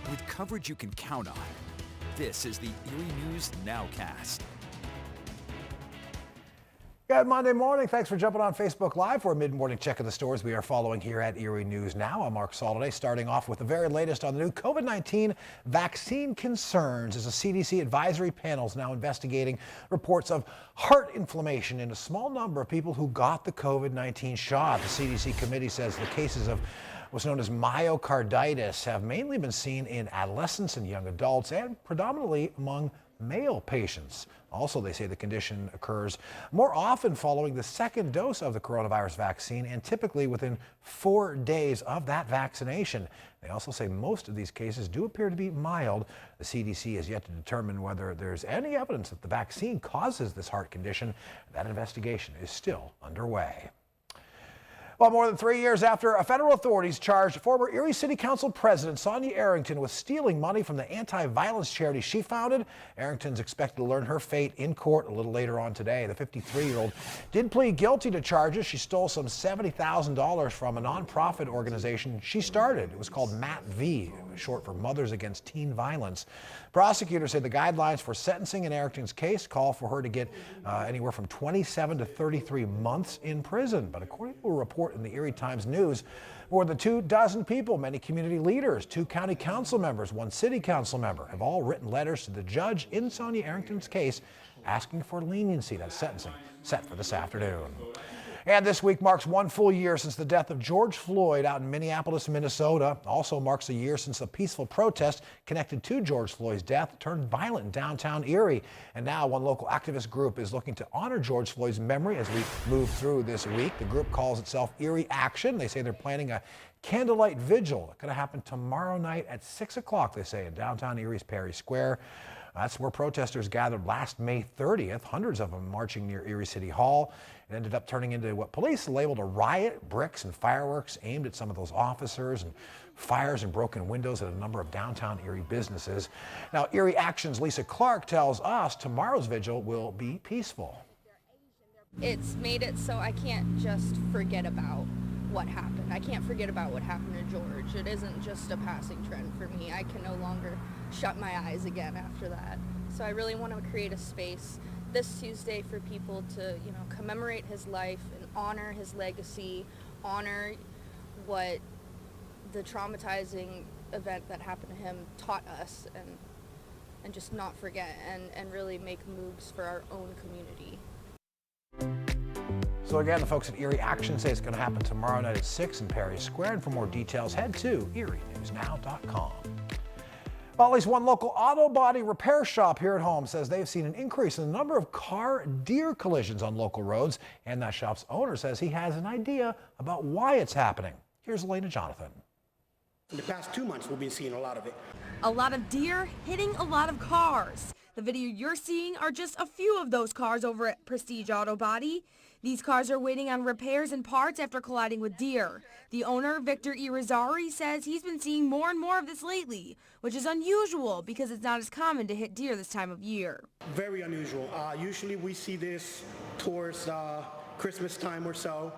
with coverage you can count on. This is the Erie News NOWCAST. Good Monday morning. Thanks for jumping on Facebook Live for a mid-morning check of the stories we are following here at Erie News Now. I'm Mark Saul today, starting off with the very latest on the new COVID-19 vaccine concerns as a CDC advisory panel is now investigating reports of heart inflammation in a small number of people who got the COVID-19 shot. The CDC committee says the cases of what's known as myocarditis have mainly been seen in adolescents and young adults and predominantly among male patients. Also, they say the condition occurs more often following the second dose of the coronavirus vaccine and typically within 4 days of that vaccination. They also say most of these cases do appear to be mild. The CDC has yet to determine whether there's any evidence that the vaccine causes this heart condition. That investigation is still underway. Well, more than 3 years after federal authorities charged former Erie City Council President Sonia Arrington with stealing money from the anti-violence charity she founded, Arrington's expected to learn her fate in court a little later on today. The 53-year-old did plead guilty to charges. She stole some $70,000 from a nonprofit organization she started. It was called MATV, short for Mothers Against Teen Violence. Prosecutors say the guidelines for sentencing in Arrington's case call for her to get anywhere from 27 to 33 months in prison. But according to a report in the Erie Times News, more than 24 people, many community leaders, 2 county council members, 1 city council member, have all written letters to the judge in Sonia Arrington's case asking for leniency. That's sentencing set for this afternoon. And this week marks 1 full year since the death of George Floyd out in Minneapolis, Minnesota. Also marks a year since a peaceful protest connected to George Floyd's death turned violent in downtown Erie. And now one local activist group is looking to honor George Floyd's memory as we move through this week. The group calls itself Erie Action. They say they're planning a candlelight vigil. It's going to happen tomorrow night at 6 o'clock, they say, in downtown Erie's Perry Square. That's where protesters gathered last May 30th, hundreds of them marching near Erie City Hall. It ended up turning into what police labeled a riot, bricks and fireworks aimed at some of those officers, and fires and broken windows at a number of downtown Erie businesses. Now, Erie Action's Lisa Clark tells us tomorrow's vigil will be peaceful. It's made it so I can't just forget about what happened. I can't forget about what happened to George. It isn't just a passing trend for me. I can no longer shut my eyes again after that. So I really want to create a space this Tuesday for people to, commemorate his life and honor his legacy, honor what the traumatizing event that happened to him taught us, and just not forget and really make moves for our own community. So again, the folks at Erie Action say it's going to happen tomorrow night at 6 in Perry Square. And for more details, head to erienewsnow.com. Well, at least one local auto body repair shop here at home says they've seen an increase in the number of car-deer collisions on local roads. And that shop's owner says he has an idea about why it's happening. Here's Elena Jonathan. In the past 2 months, we've been seeing a lot of it. A lot of deer hitting a lot of cars. The video you're seeing are just a few of those cars over at Prestige Auto Body. These cars are waiting on repairs and parts after colliding with deer. The owner, Victor Irizarry, says he's been seeing more and more of this lately, which is unusual because it's not as common to hit deer this time of year. Very unusual. Usually we see this towards Christmas time or so.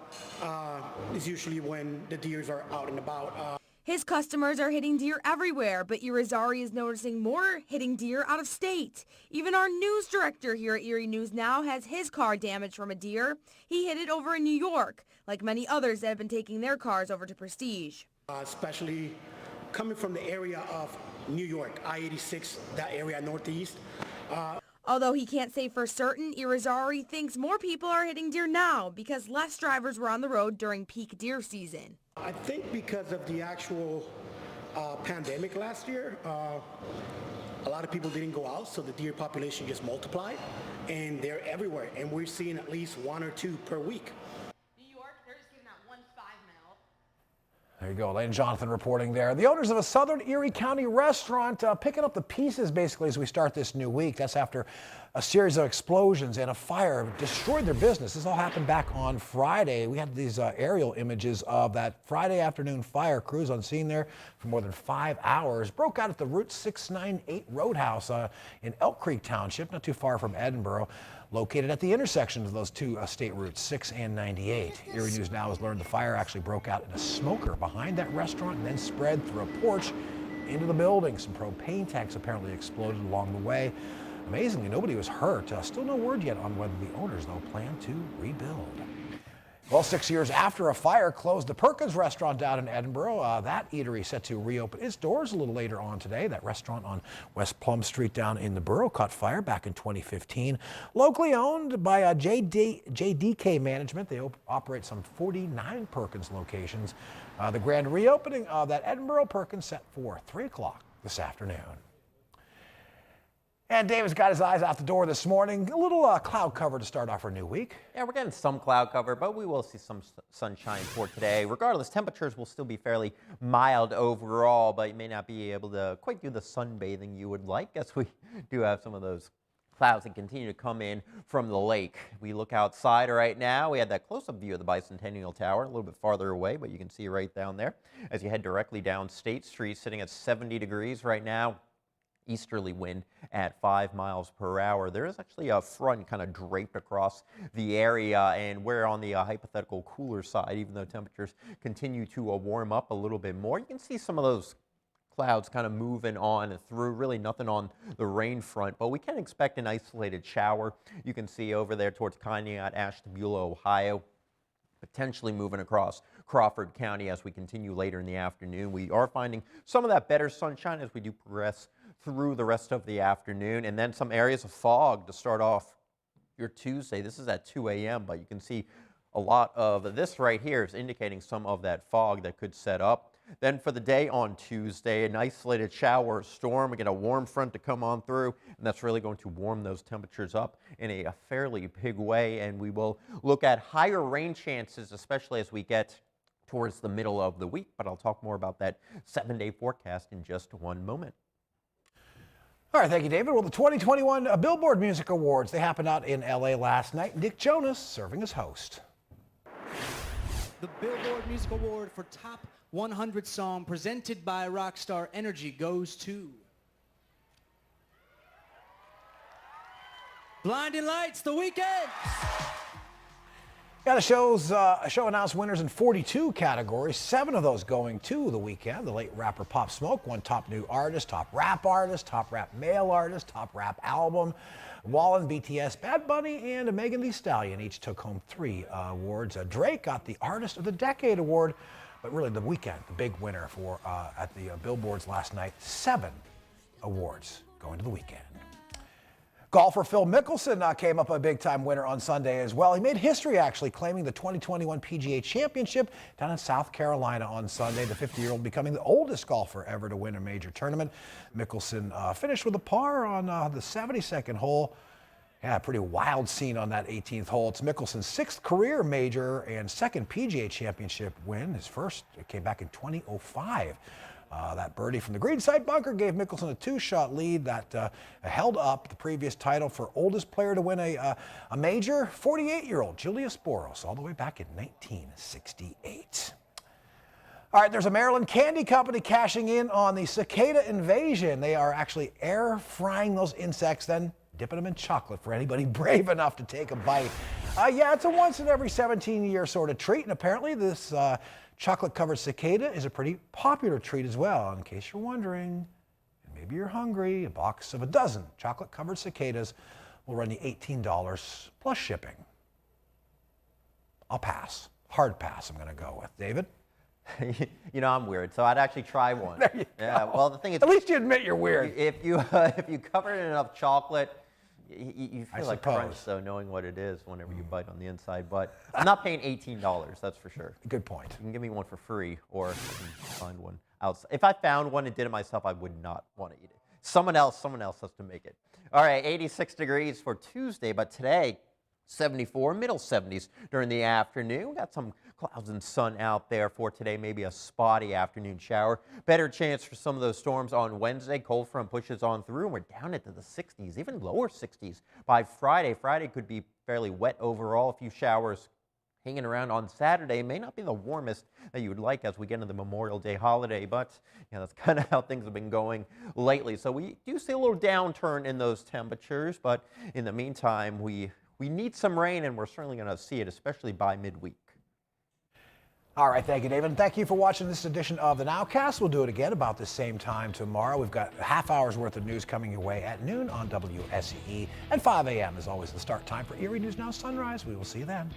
Is usually when the deers are out and about. His customers are hitting deer everywhere, but Irizarry is noticing more hitting deer out of state. Even our news director here at Erie News Now has his car damaged from a deer. He hit it over in New York, like many others that have been taking their cars over to Prestige. Especially coming from the area of New York, I-86, that area northeast. Although he can't say for certain, Irizarry thinks more people are hitting deer now because less drivers were on the road during peak deer season. I think because of the actual pandemic last year, a lot of people didn't go out, so the deer population just multiplied, and they're everywhere, and we're seeing at least 1 or 2 per week. There you go, Lane Jonathan reporting there. The owners of a southern Erie County restaurant picking up the pieces basically as we start this new week. That's after a series of explosions and a fire destroyed their business. This all happened back on Friday. We had these aerial images of that Friday afternoon fire. Crews on scene there for more than 5 hours. Broke out at the Route 698 Roadhouse in Elk Creek Township, not too far from Edinburgh, located at the intersection of those 2 state routes, 6 and 98. Erie News Now has learned the fire actually broke out in a smoker behind that restaurant and then spread through a porch into the building. Some propane tanks apparently exploded along the way. Amazingly, nobody was hurt. Still no word yet on whether the owners, though, plan to rebuild. Well, 6 years after a fire closed the Perkins restaurant down in Edinburgh, that eatery set to reopen its doors a little later on today. That restaurant on West Plum Street down in the borough caught fire back in 2015. Locally owned by JDK Management, they operate some 49 Perkins locations. The grand reopening of that Edinburgh Perkins set for 3 o'clock this afternoon. And David's got his eyes out the door this morning. A little cloud cover to start off our new week. Yeah, we're getting some cloud cover, but we will see some sunshine for today. Regardless, temperatures will still be fairly mild overall, but you may not be able to quite do the sunbathing you would like, as we do have some of those clouds that continue to come in from the lake. We look outside right now. We had that close-up view of the Bicentennial Tower, a little bit farther away, but you can see right down there as you head directly down State Street, sitting at 70 degrees right now. Easterly wind at 5 miles per hour. There is actually a front kind of draped across the area, and we're on the hypothetical cooler side, even though temperatures continue to warm up a little bit more. You can see some of those clouds kind of moving on through. Really nothing on the rain front, but we can expect an isolated shower. You can see over there towards Conneaut, Ashtabula, Ohio, potentially moving across Crawford County as we continue later in the afternoon. We are finding some of that better sunshine as we do progress through the rest of the afternoon, and then some areas of fog to start off your Tuesday. This is at 2 a.m., but you can see a lot of this right here is indicating some of that fog that could set up. Then for the day on Tuesday, an isolated shower or storm. We get a warm front to come on through, and that's really going to warm those temperatures up in a fairly big way, and we will look at higher rain chances, especially as we get towards the middle of the week, but I'll talk more about that 7-day forecast in just one moment. All right, thank you, David. Well, the 2021 Billboard Music Awards, they happened out in L.A. last night. Nick Jonas serving as host. The Billboard Music Award for Top 100 Song presented by Rockstar Energy goes to Blinding Lights, The Weeknd. Got a show announced winners in 42 categories, 7 of those going to The Weeknd. The late rapper Pop Smoke won Top New Artist, Top Rap Artist, Top Rap Male Artist, Top Rap Album. Wallen, BTS, Bad Bunny, and Megan Thee Stallion each took home 3 awards. Drake got the Artist of the Decade award, but really The Weeknd, the big winner for at the Billboards last night. 7 awards going to The Weeknd. Golfer Phil Mickelson came up a big-time winner on Sunday as well. He made history, actually, claiming the 2021 PGA Championship down in South Carolina on Sunday. The 50-year-old becoming the oldest golfer ever to win a major tournament. Mickelson finished with a par on the 72nd hole. Yeah, pretty wild scene on that 18th hole. It's Mickelson's 6th career major and 2nd PGA Championship win. His first came back in 2005. That birdie from the greenside bunker gave Mickelson a 2-shot lead that held up the previous title for oldest player to win a major, 48-year-old Julius Boros, all the way back in 1968. All right, there's a Maryland candy company cashing in on the cicada invasion. They are actually air frying those insects, then dipping them in chocolate for anybody brave enough to take a bite. Yeah, it's a once in every 17-year sort of treat, and apparently this chocolate-covered cicada is a pretty popular treat as well. In case you're wondering, and maybe you're hungry, a box of a dozen chocolate-covered cicadas will run you $18 plus shipping. I'll pass. Hard pass I'm going to go with. David? You know, I'm weird, so I'd actually try one. There you Yeah, go. well, the thing is, At least you admit you're weird. if you cover it in enough chocolate, you feel like crunch, though, knowing what it is whenever you bite on the inside. But I'm not paying $18, that's for sure. Good point. You can give me one for free, or I can find one outside. If I found one and did it myself, I would not want to eat it. Someone else has to make it. All right, 86 degrees for Tuesday, but today, 74, middle 70s during the afternoon. We got some clouds and sun out there for today, maybe a spotty afternoon shower. Better chance for some of those storms on Wednesday. Cold front pushes on through, and we're down into the 60s, even lower 60s by Friday. Friday could be fairly wet overall. A few showers hanging around on Saturday. May not be the warmest that you would like as we get into the Memorial Day holiday, but yeah, that's kind of how things have been going lately. So we do see a little downturn in those temperatures, but in the meantime, we need some rain, and we're certainly going to see it, especially by midweek. All right, thank you, David. And thank you for watching this edition of the NOWCAST. We'll do it again about the same time tomorrow. We've got a half hour's worth of news coming your way at noon on WSEE. And 5 a.m. is always the start time for Erie News Now Sunrise. We will see you then.